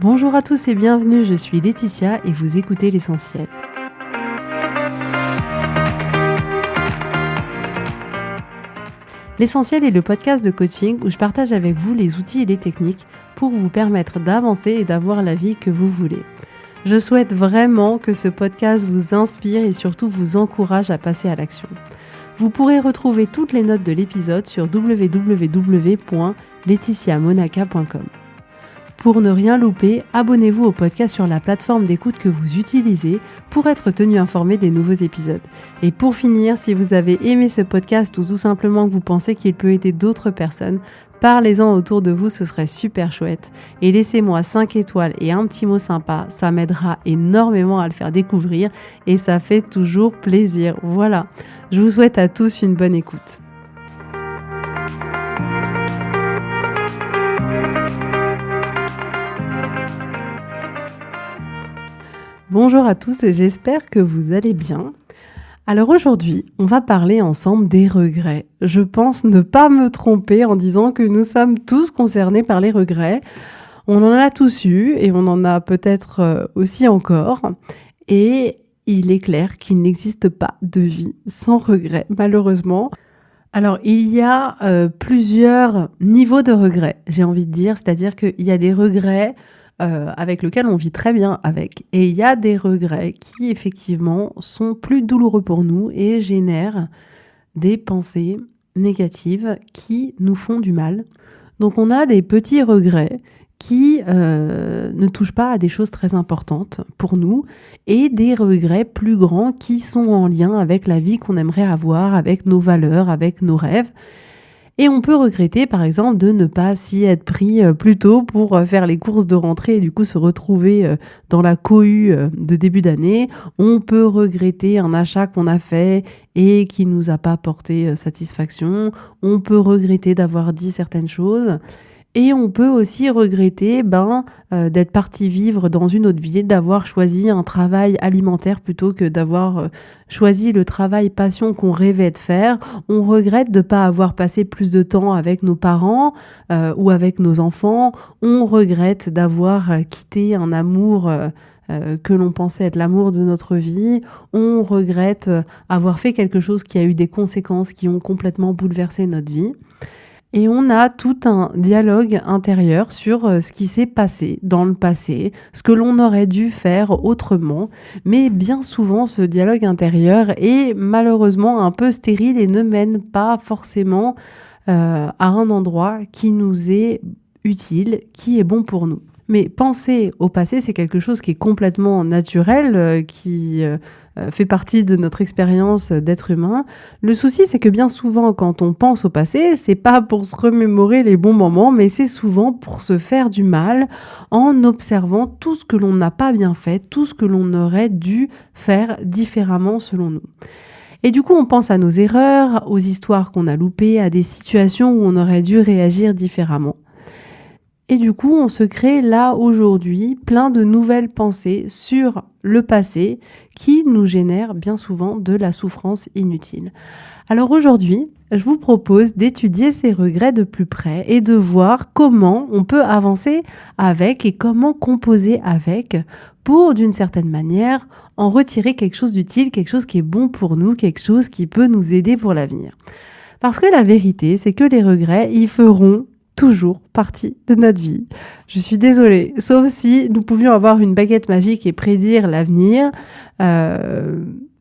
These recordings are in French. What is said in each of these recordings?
Bonjour à tous et bienvenue, je suis Laetitia et vous écoutez l'essentiel. L'essentiel est le podcast de coaching où je partage avec vous les outils et les techniques pour vous permettre d'avancer et d'avoir la vie que vous voulez. Je souhaite vraiment que ce podcast vous inspire et surtout vous encourage à passer à l'action. Vous pourrez retrouver toutes les notes de l'épisode sur www.laetitiamonaca.com. Pour ne rien louper, abonnez-vous au podcast sur la plateforme d'écoute que vous utilisez pour être tenu informé des nouveaux épisodes. Et pour finir, si vous avez aimé ce podcast ou tout simplement que vous pensez qu'il peut aider d'autres personnes, parlez-en autour de vous, ce serait super chouette. Et laissez-moi 5 étoiles et un petit mot sympa, ça m'aidera énormément à le faire découvrir et ça fait toujours plaisir. Voilà, je vous souhaite à tous une bonne écoute. Bonjour à tous et j'espère que vous allez bien. Alors aujourd'hui, on va parler ensemble des regrets. Je pense ne pas me tromper en disant que nous sommes tous concernés par les regrets. On en a tous eu et on en a peut-être aussi encore. Et il est clair qu'il n'existe pas de vie sans regrets, malheureusement. Alors, il y a plusieurs niveaux de regrets, j'ai envie de dire. C'est-à-dire qu'il y a des regrets avec lequel on vit très bien avec. Et il y a des regrets qui, effectivement, sont plus douloureux pour nous et génèrent des pensées négatives qui nous font du mal. Donc, on a des petits regrets qui ne touchent pas à des choses très importantes pour nous et des regrets plus grands qui sont en lien avec la vie qu'on aimerait avoir, avec nos valeurs, avec nos rêves. Et on peut regretter, par exemple, de ne pas s'y être pris plus tôt pour faire les courses de rentrée et du coup se retrouver dans la cohue de début d'année. On peut regretter un achat qu'on a fait et qui nous a pas porté satisfaction. On peut regretter d'avoir dit certaines choses. Et on peut aussi regretter d'être parti vivre dans une autre ville, d'avoir choisi un travail alimentaire plutôt que d'avoir choisi le travail passion qu'on rêvait de faire. On regrette de ne pas avoir passé plus de temps avec nos parents ou avec nos enfants. On regrette d'avoir quitté un amour que l'on pensait être l'amour de notre vie. On regrette avoir fait quelque chose qui a eu des conséquences qui ont complètement bouleversé notre vie. Et on a tout un dialogue intérieur sur ce qui s'est passé dans le passé, ce que l'on aurait dû faire autrement. Mais bien souvent, ce dialogue intérieur est malheureusement un peu stérile et ne mène pas forcément à un endroit qui nous est utile, qui est bon pour nous. Mais penser au passé, c'est quelque chose qui est complètement naturel, qui fait partie de notre expérience d'être humain. Le souci, c'est que bien souvent, quand on pense au passé, c'est pas pour se remémorer les bons moments, mais c'est souvent pour se faire du mal en observant tout ce que l'on n'a pas bien fait, tout ce que l'on aurait dû faire différemment selon nous. Et du coup, on pense à nos erreurs, aux histoires qu'on a loupées, à des situations où on aurait dû réagir différemment. Et du coup, on se crée là, aujourd'hui, plein de nouvelles pensées sur le passé qui nous génèrent bien souvent de la souffrance inutile. Alors aujourd'hui, je vous propose d'étudier ces regrets de plus près et de voir comment on peut avancer avec et comment composer avec pour, d'une certaine manière, en retirer quelque chose d'utile, quelque chose qui est bon pour nous, quelque chose qui peut nous aider pour l'avenir. Parce que la vérité, c'est que les regrets, ils feront toujours partie de notre vie. Je suis désolée, sauf si nous pouvions avoir une baguette magique et prédire l'avenir, mais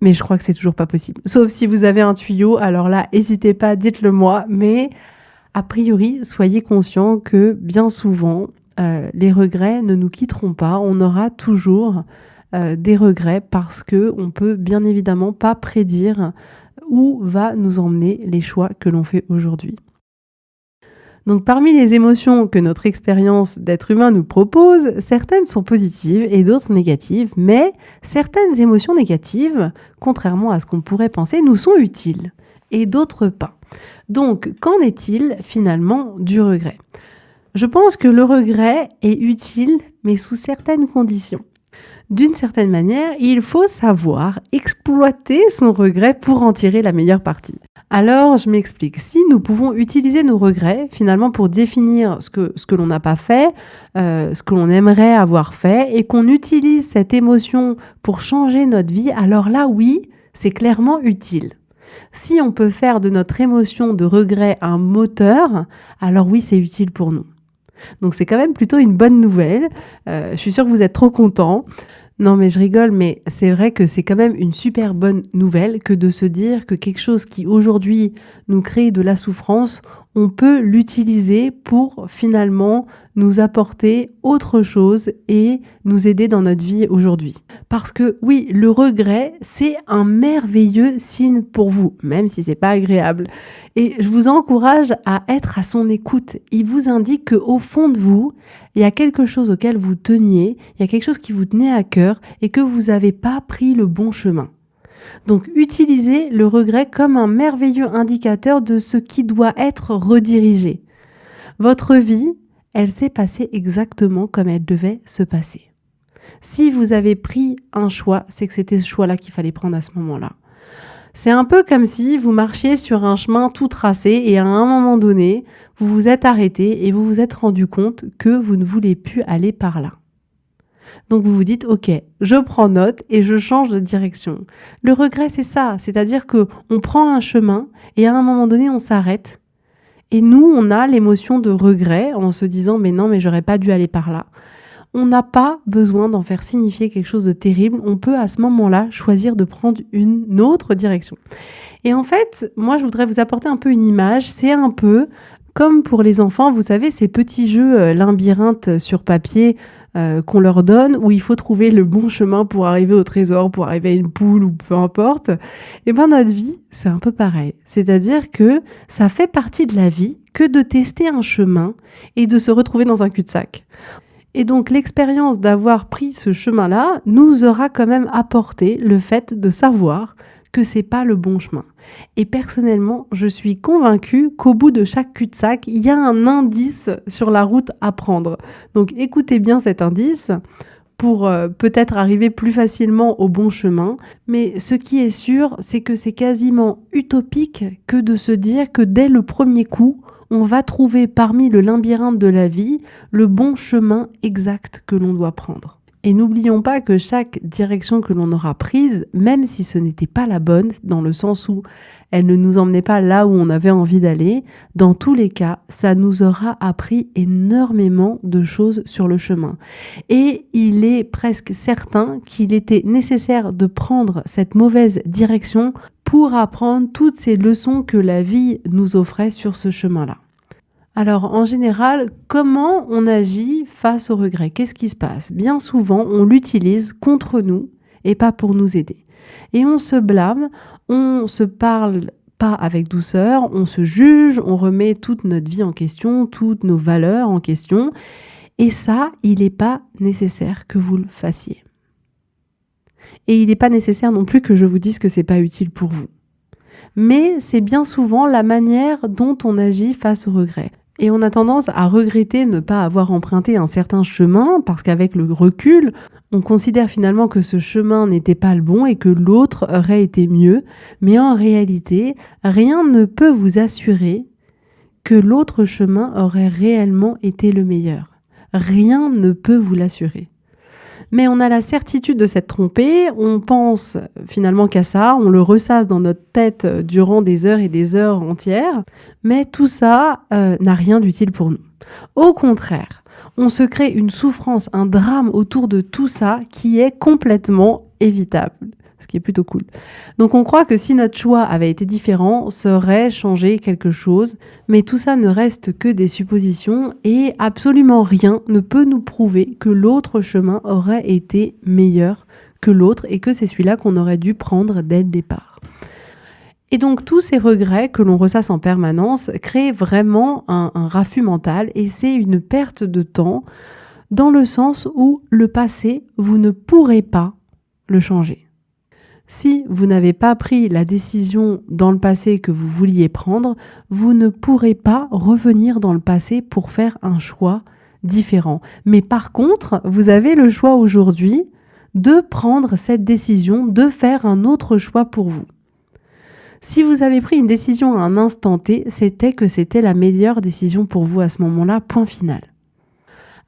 je crois que c'est toujours pas possible. Sauf si vous avez un tuyau, alors là, n'hésitez pas, dites-le moi, mais a priori, soyez conscients que bien souvent, les regrets ne nous quitteront pas, on aura toujours des regrets parce que on peut bien évidemment pas prédire où va nous emmener les choix que l'on fait aujourd'hui. Donc parmi les émotions que notre expérience d'être humain nous propose, certaines sont positives et d'autres négatives, mais certaines émotions négatives, contrairement à ce qu'on pourrait penser, nous sont utiles et d'autres pas. Donc qu'en est-il finalement du regret ? Je pense que le regret est utile, mais sous certaines conditions. D'une certaine manière, il faut savoir exploiter son regret pour en tirer la meilleure partie. Alors, je m'explique. Si nous pouvons utiliser nos regrets, finalement, pour définir ce que l'on n'a pas fait, ce que l'on aimerait avoir fait, et qu'on utilise cette émotion pour changer notre vie, alors là, oui, c'est clairement utile. Si on peut faire de notre émotion de regret un moteur, alors oui, c'est utile pour nous. Donc c'est quand même plutôt une bonne nouvelle. Je suis sûre que vous êtes trop contents. Non mais je rigole, mais c'est vrai que c'est quand même une super bonne nouvelle que de se dire que quelque chose qui aujourd'hui nous crée de la souffrance, on peut l'utiliser pour finalement nous apporter autre chose et nous aider dans notre vie aujourd'hui. Parce que oui, le regret, c'est un merveilleux signe pour vous, même si c'est pas agréable. Et je vous encourage à être à son écoute. Il vous indique qu'au fond de vous, il y a quelque chose auquel vous teniez, il y a quelque chose qui vous tenait à cœur et que vous n'avez pas pris le bon chemin. Donc, utilisez le regret comme un merveilleux indicateur de ce qui doit être redirigé. Votre vie, elle s'est passée exactement comme elle devait se passer. Si vous avez pris un choix, c'est que c'était ce choix-là qu'il fallait prendre à ce moment-là. C'est un peu comme si vous marchiez sur un chemin tout tracé et à un moment donné, vous vous êtes arrêté et vous vous êtes rendu compte que vous ne voulez plus aller par là. Donc vous vous dites, ok, je prends note et je change de direction. Le regret, c'est ça, c'est-à-dire que on prend un chemin et à un moment donné, on s'arrête. Et nous, on a l'émotion de regret en se disant, mais non, mais j'aurais pas dû aller par là. On n'a pas besoin d'en faire signifier quelque chose de terrible. On peut à ce moment-là choisir de prendre une autre direction. Et en fait, moi, je voudrais vous apporter un peu une image. C'est un peu comme pour les enfants, vous savez, ces petits jeux labyrinthes sur papier qu'on leur donne, où il faut trouver le bon chemin pour arriver au trésor, pour arriver à une poule ou peu importe. Et bien notre vie, c'est un peu pareil. C'est-à-dire que ça fait partie de la vie que de tester un chemin et de se retrouver dans un cul-de-sac. Et donc l'expérience d'avoir pris ce chemin-là nous aura quand même apporté le fait de savoir que c'est pas le bon chemin. Et personnellement, je suis convaincue qu'au bout de chaque cul-de-sac, il y a un indice sur la route à prendre. Donc écoutez bien cet indice pour peut-être arriver plus facilement au bon chemin. Mais ce qui est sûr, c'est que c'est quasiment utopique que de se dire que dès le premier coup, on va trouver parmi le labyrinthe de la vie le bon chemin exact que l'on doit prendre. Et n'oublions pas que chaque direction que l'on aura prise, même si ce n'était pas la bonne, dans le sens où elle ne nous emmenait pas là où on avait envie d'aller, dans tous les cas, ça nous aura appris énormément de choses sur le chemin. Et il est presque certain qu'il était nécessaire de prendre cette mauvaise direction pour apprendre toutes ces leçons que la vie nous offrait sur ce chemin-là. Alors, en général, comment on agit face au regret ? Qu'est-ce qui se passe ? Bien souvent, on l'utilise contre nous et pas pour nous aider. Et on se blâme, on se parle pas avec douceur, on se juge, on remet toute notre vie en question, toutes nos valeurs en question. Et ça, il n'est pas nécessaire que vous le fassiez. Et il n'est pas nécessaire non plus que je vous dise que c'est pas utile pour vous. Mais c'est bien souvent la manière dont on agit face au regret. Et on a tendance à regretter ne pas avoir emprunté un certain chemin parce qu'avec le recul, on considère finalement que ce chemin n'était pas le bon et que l'autre aurait été mieux. Mais en réalité, rien ne peut vous assurer que l'autre chemin aurait réellement été le meilleur. Rien ne peut vous l'assurer. Mais on a la certitude de s'être trompé, on pense finalement qu'à ça, on le ressasse dans notre tête durant des heures et des heures entières, mais tout ça n'a rien d'utile pour nous. Au contraire, on se crée une souffrance, un drame autour de tout ça qui est complètement évitable, ce qui est plutôt cool. Donc on croit que si notre choix avait été différent, ça aurait changé quelque chose, mais tout ça ne reste que des suppositions et absolument rien ne peut nous prouver que l'autre chemin aurait été meilleur que l'autre et que c'est celui-là qu'on aurait dû prendre dès le départ. Et donc tous ces regrets que l'on ressasse en permanence créent vraiment un raffut mental et c'est une perte de temps dans le sens où le passé, vous ne pourrez pas le changer. Si vous n'avez pas pris la décision dans le passé que vous vouliez prendre, vous ne pourrez pas revenir dans le passé pour faire un choix différent. Mais par contre, vous avez le choix aujourd'hui de prendre cette décision, de faire un autre choix pour vous. Si vous avez pris une décision à un instant T, c'était que c'était la meilleure décision pour vous à ce moment-là, point final.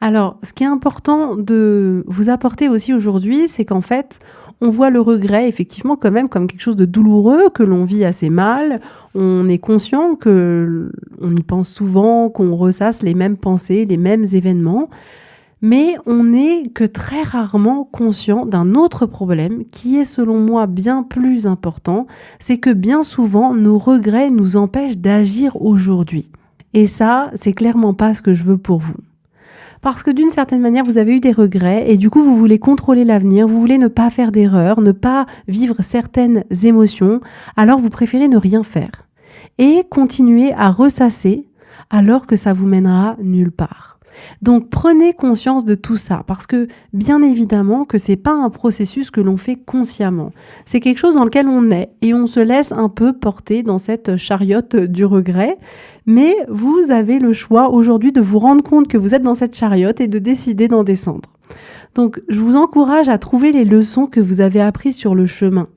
Alors, ce qui est important de vous apporter aussi aujourd'hui, c'est qu'en fait, on voit le regret effectivement quand même comme quelque chose de douloureux, que l'on vit assez mal. On est conscient qu'on y pense souvent, qu'on ressasse les mêmes pensées, les mêmes événements. Mais on n'est que très rarement conscient d'un autre problème qui est selon moi bien plus important, c'est que bien souvent nos regrets nous empêchent d'agir aujourd'hui. Et ça, c'est clairement pas ce que je veux pour vous. Parce que d'une certaine manière, vous avez eu des regrets et du coup, vous voulez contrôler l'avenir, vous voulez ne pas faire d'erreurs, ne pas vivre certaines émotions, alors vous préférez ne rien faire et continuer à ressasser alors que ça vous mènera nulle part. Donc prenez conscience de tout ça parce que bien évidemment que c'est pas un processus que l'on fait consciemment. C'est quelque chose dans lequel on est et on se laisse un peu porter dans cette chariote du regret. Mais vous avez le choix aujourd'hui de vous rendre compte que vous êtes dans cette chariote et de décider d'en descendre. Donc je vous encourage à trouver les leçons que vous avez apprises sur le chemin.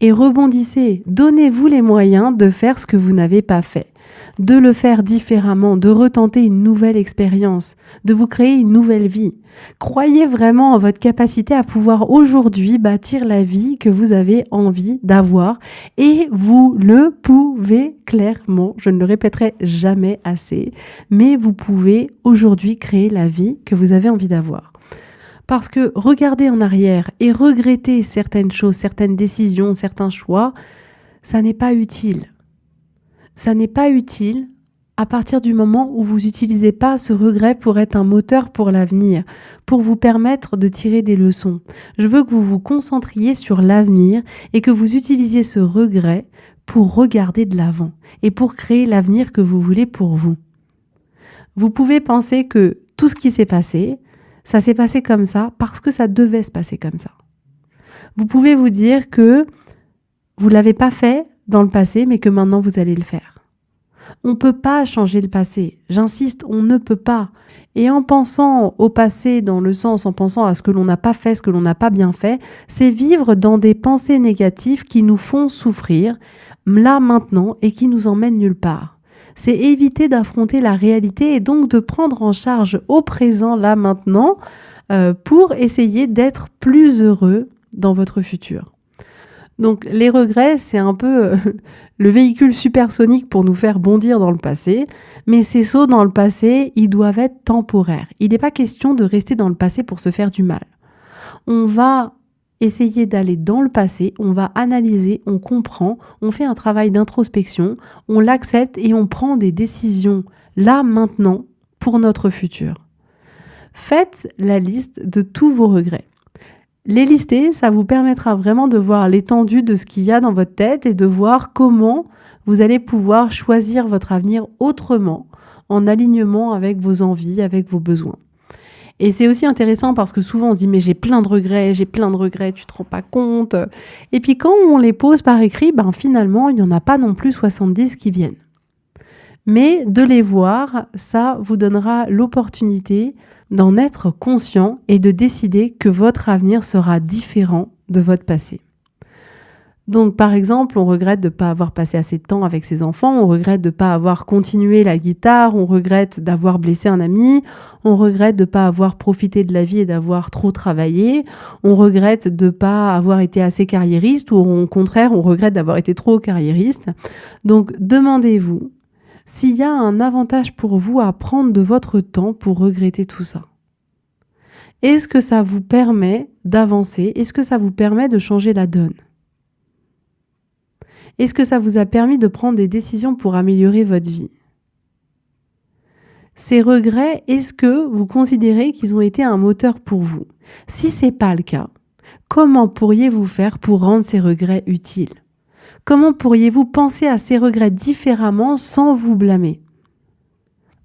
Et rebondissez, donnez-vous les moyens de faire ce que vous n'avez pas fait. De le faire différemment, de retenter une nouvelle expérience, de vous créer une nouvelle vie. Croyez vraiment en votre capacité à pouvoir aujourd'hui bâtir la vie que vous avez envie d'avoir et vous le pouvez clairement, je ne le répéterai jamais assez, mais vous pouvez aujourd'hui créer la vie que vous avez envie d'avoir. Parce que regarder en arrière et regretter certaines choses, certaines décisions, certains choix, ça n'est pas utile. Ça n'est pas utile à partir du moment où vous n'utilisez pas ce regret pour être un moteur pour l'avenir, pour vous permettre de tirer des leçons. Je veux que vous vous concentriez sur l'avenir et que vous utilisiez ce regret pour regarder de l'avant et pour créer l'avenir que vous voulez pour vous. Vous pouvez penser que tout ce qui s'est passé, ça s'est passé comme ça parce que ça devait se passer comme ça. Vous pouvez vous dire que vous ne l'avez pas fait dans le passé, mais que maintenant vous allez le faire. On ne peut pas changer le passé. J'insiste, on ne peut pas. Et en pensant au passé dans le sens, en pensant à ce que l'on n'a pas fait, ce que l'on n'a pas bien fait, c'est vivre dans des pensées négatives qui nous font souffrir, là, maintenant, et qui nous emmènent nulle part. C'est éviter d'affronter la réalité et donc de prendre en charge au présent, là, maintenant, pour essayer d'être plus heureux dans votre futur. Donc les regrets, c'est un peu le véhicule supersonique pour nous faire bondir dans le passé, mais ces sauts dans le passé, ils doivent être temporaires. Il n'est pas question de rester dans le passé pour se faire du mal. On va essayer d'aller dans le passé, on va analyser, on comprend, on fait un travail d'introspection, on l'accepte et on prend des décisions là, maintenant, pour notre futur. Faites la liste de tous vos regrets. Les lister, ça vous permettra vraiment de voir l'étendue de ce qu'il y a dans votre tête et de voir comment vous allez pouvoir choisir votre avenir autrement, en alignement avec vos envies, avec vos besoins. Et c'est aussi intéressant parce que souvent on se dit mais j'ai plein de regrets, tu te rends pas compte. Et puis quand on les pose par écrit, finalement il n'y en a pas non plus 70 qui viennent. Mais de les voir, ça vous donnera l'opportunité d'en être conscient et de décider que votre avenir sera différent de votre passé. Donc par exemple, on regrette de ne pas avoir passé assez de temps avec ses enfants, on regrette de ne pas avoir continué la guitare, on regrette d'avoir blessé un ami, on regrette de ne pas avoir profité de la vie et d'avoir trop travaillé, on regrette de ne pas avoir été assez carriériste ou au contraire, on regrette d'avoir été trop carriériste. Donc demandez-vous s'il y a un avantage pour vous à prendre de votre temps pour regretter tout ça. Est-ce que ça vous permet d'avancer? Est-ce que ça vous permet de changer la donne? Est-ce que ça vous a permis de prendre des décisions pour améliorer votre vie? Ces regrets, est-ce que vous considérez qu'ils ont été un moteur pour vous? Si ce n'est pas le cas, comment pourriez-vous faire pour rendre ces regrets utiles? Comment pourriez-vous penser à ces regrets différemment sans vous blâmer?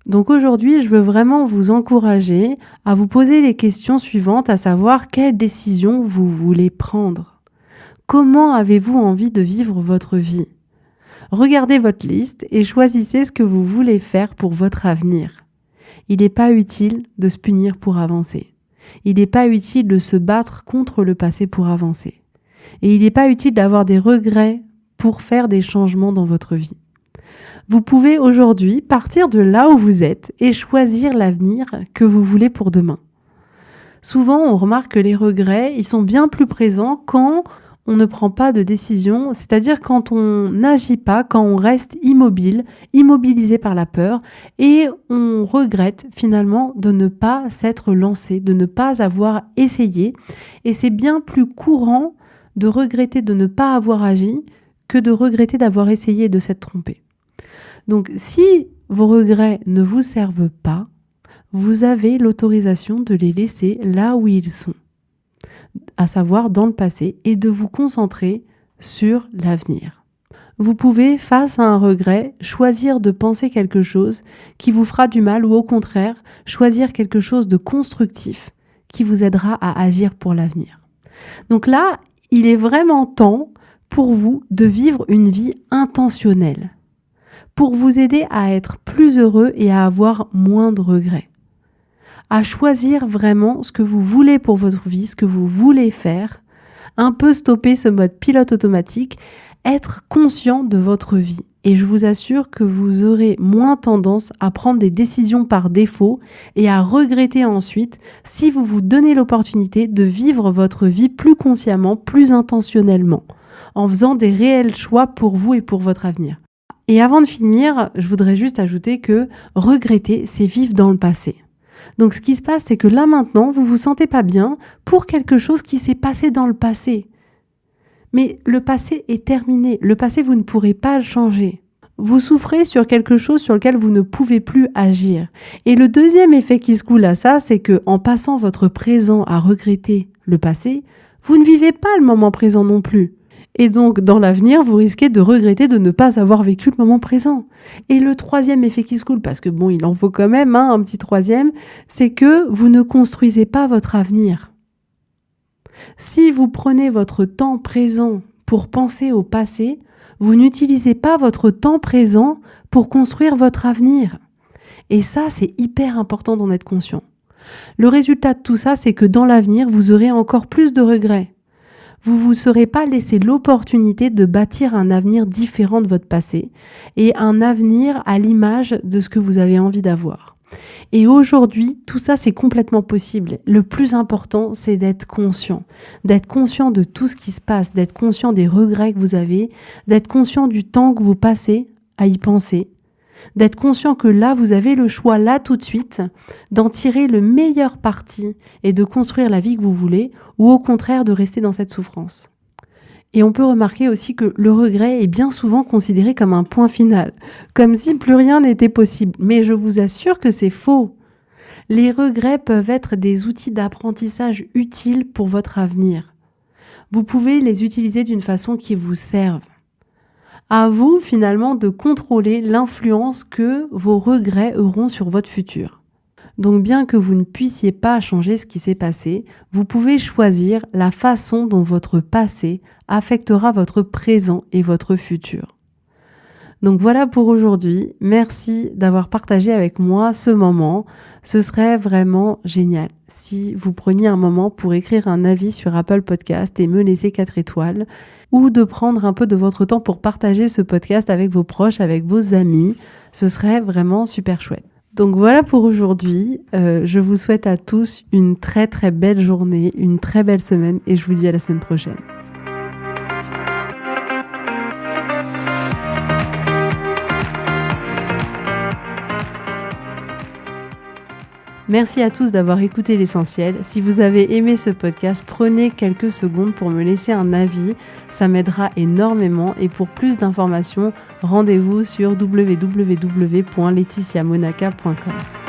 Donc aujourd'hui, je veux vraiment vous encourager à vous poser les questions suivantes, à savoir quelles décisions vous voulez prendre. Comment avez-vous envie de vivre votre vie? Regardez votre liste et choisissez ce que vous voulez faire pour votre avenir. Il n'est pas utile de se punir pour avancer. Il n'est pas utile de se battre contre le passé pour avancer. Et il n'est pas utile d'avoir des regrets pour faire des changements dans votre vie. Vous pouvez aujourd'hui partir de là où vous êtes et choisir l'avenir que vous voulez pour demain. Souvent, on remarque que les regrets, ils sont bien plus présents quand on ne prend pas de décision, c'est-à-dire quand on n'agit pas, quand on reste immobilisé par la peur et on regrette finalement de ne pas s'être lancé, de ne pas avoir essayé. Et c'est bien plus courant de regretter de ne pas avoir agi que de regretter d'avoir essayé et de s'être trompé. Donc si vos regrets ne vous servent pas, vous avez l'autorisation de les laisser là où ils sont, à savoir dans le passé, et de vous concentrer sur l'avenir. Vous pouvez, face à un regret, choisir de penser quelque chose qui vous fera du mal ou au contraire, choisir quelque chose de constructif qui vous aidera à agir pour l'avenir. Donc là, il est vraiment temps pour vous de vivre une vie intentionnelle, pour vous aider à être plus heureux et à avoir moins de regrets. À choisir vraiment ce que vous voulez pour votre vie, ce que vous voulez faire, un peu stopper ce mode pilote automatique, être conscient de votre vie. Et je vous assure que vous aurez moins tendance à prendre des décisions par défaut et à regretter ensuite si vous vous donnez l'opportunité de vivre votre vie plus consciemment, plus intentionnellement, en faisant des réels choix pour vous et pour votre avenir. Et avant de finir, je voudrais juste ajouter que regretter, c'est vivre dans le passé. Donc ce qui se passe, c'est que là maintenant, vous vous sentez pas bien pour quelque chose qui s'est passé dans le passé. Mais le passé est terminé. Le passé, vous ne pourrez pas le changer. Vous souffrez sur quelque chose sur lequel vous ne pouvez plus agir. Et le deuxième effet qui se coule à ça, c'est que en passant votre présent à regretter le passé, vous ne vivez pas le moment présent non plus. Et donc, dans l'avenir, vous risquez de regretter de ne pas avoir vécu le moment présent. Et le troisième effet qui se coule, parce que bon, il en faut quand même un petit troisième, c'est que vous ne construisez pas votre avenir. Si vous prenez votre temps présent pour penser au passé, vous n'utilisez pas votre temps présent pour construire votre avenir. Et ça, c'est hyper important d'en être conscient. Le résultat de tout ça, c'est que dans l'avenir, vous aurez encore plus de regrets. Vous ne vous serez pas laissé l'opportunité de bâtir un avenir différent de votre passé et un avenir à l'image de ce que vous avez envie d'avoir. Et aujourd'hui, tout ça, c'est complètement possible. Le plus important, c'est d'être conscient de tout ce qui se passe, d'être conscient des regrets que vous avez, d'être conscient du temps que vous passez à y penser, d'être conscient que là, vous avez le choix, là tout de suite, d'en tirer le meilleur parti et de construire la vie que vous voulez, ou au contraire de rester dans cette souffrance. Et on peut remarquer aussi que le regret est bien souvent considéré comme un point final, comme si plus rien n'était possible. Mais je vous assure que c'est faux. Les regrets peuvent être des outils d'apprentissage utiles pour votre avenir. Vous pouvez les utiliser d'une façon qui vous serve. À vous, finalement, de contrôler l'influence que vos regrets auront sur votre futur. Donc, bien que vous ne puissiez pas changer ce qui s'est passé, vous pouvez choisir la façon dont votre passé affectera votre présent et votre futur. Donc voilà pour aujourd'hui. Merci d'avoir partagé avec moi ce moment. Ce serait vraiment génial si vous preniez un moment pour écrire un avis sur Apple Podcast et me laisser 4 étoiles, ou de prendre un peu de votre temps pour partager ce podcast avec vos proches, avec vos amis. Ce serait vraiment super chouette. Donc voilà pour aujourd'hui. Je vous souhaite à tous une très très belle journée, une très belle semaine et je vous dis à la semaine prochaine. Merci à tous d'avoir écouté l'essentiel. Si vous avez aimé ce podcast, prenez quelques secondes pour me laisser un avis. Ça m'aidera énormément. Et pour plus d'informations, rendez-vous sur www.laetitiamonaca.com.